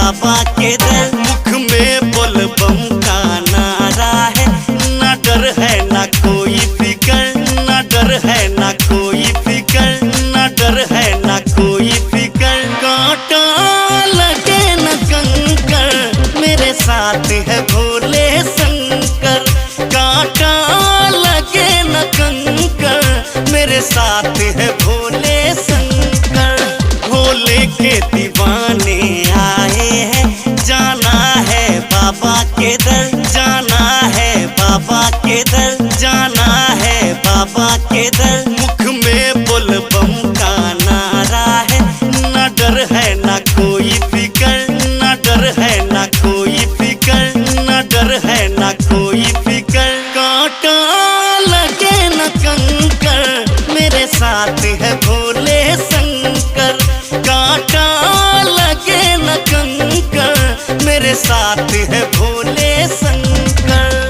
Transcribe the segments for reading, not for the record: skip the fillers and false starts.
बाबा के दर। मुख में बोल बम का नारा है, ना डर है ना कोई फिकर, ना डर है ना कोई फिकर, ना डर है ना कोई फिकर। कांटा लगे न कंकर, मेरे साथ है भोले शंकर। कांटा लगे न कंकर, मेरे साथ है भोले शंकर। भोले के दीवाने आए हैं, जाना है बाबा के दर, जाना है बाबा के दर, जाना है बाबा के दर। मुख में बोल बम का नारा है, ना डर है ना कोई फिकर, ना डर है ना कोई फिकर, ना डर है ना कोई फिकर। कांटा लगे न कंकर, मेरे साथ है भोले शंकर। कांटा लगे न कंकर, मेरे साथ है भोले शंकर।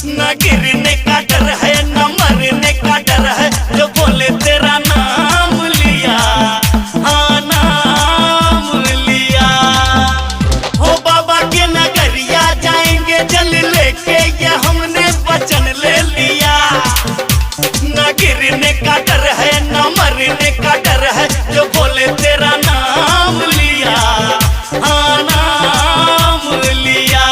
न गिरने का डर है न मरने का डर है, जो बोले तेरा नाम लिया, हाँ नाम लिया। हो बाबा के नगरिया जाएंगे जल लेके, ये हमने वचन ले लिया। न गिरने का डर है न मरने का डर है, जो बोले तेरा नाम लिया, हाँ नाम लिया।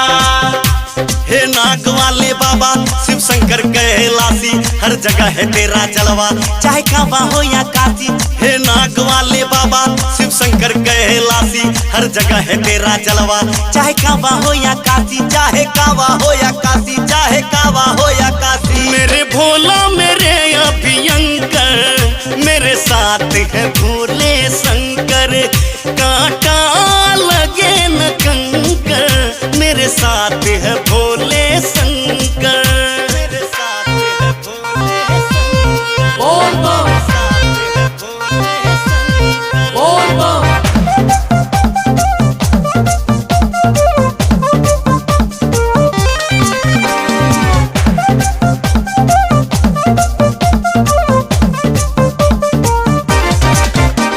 हे नाग वाले बाबा शिव शंकर कैलाशी, हर जगह है तेरा जलवा, चाहे काबा हो या काशी। हे नाग वाले बाबा शिव शंकर कैलाशी, हर जगह है तेरा जलवा, चाहे काबा हो या काशी, चाहे काबा हो या काशी, चाहे काबा हो या काशी। मेरे भोला मेरे अभियंकर, मेरे साथ है भोले शंकर। कांटा लगे न कंकर, मेरे साथ है भोले शंकर। मेरे साथ है भोले शंकर। बोल बम, बोल बम।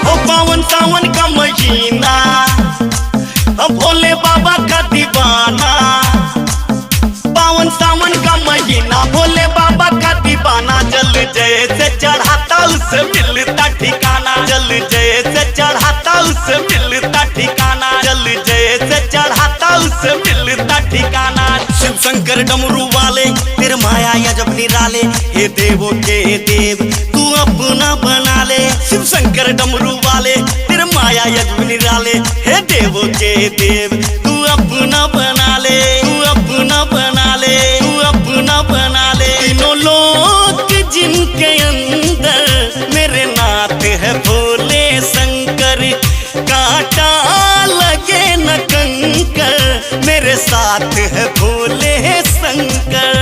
ओ पावन सावन का महीना, भोले बाबा का दीवाना। पावन सावन का महीना, भोले बाबा का दीवाना। जल जैसे चढ़ाता उससे मिलता ठिकाना, जल जैसे चढ़ाता उससे मिलता ठिकाना, जल जैसे चढ़ाता उससे मिलता ठिकाना। शिव शंकर डमरू वाले तेरे माया यजब निराले, हे देवों के देव तू अपना बना ले। शिव शंकर डमरू वाले तेरे माया यजब निराले, हे देवों के देव तू अपना बना ले, तू अपना बना ले, तू अपना बना ले। तीनों लोक जिनके अंदर, मेरे नाथ है भोले शंकर। कांटा लगे न कंकर, मेरे साथ है भोले शंकर।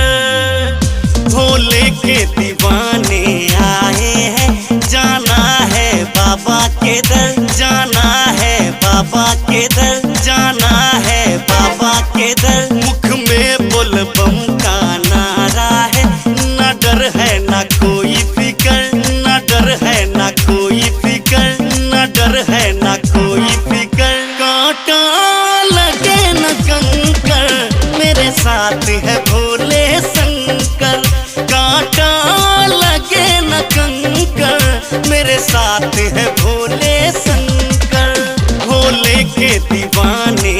भोले के दीवाने आए हैं, जाना है बाबा के दर, जाना है बाबा के दर, जाना है बाबा के दर। मुख में बोल बम का नारा है, ना डर है ना कोई फिकर, ना डर है ना कोई फिकर, ना डर है ना कोई फिकर। कांटा लगे न कंकर, मेरे साथ है भोले शंकर। कांटा लगे न कंकर, मेरे साथ है भोले शंकर। भोले के दीवाने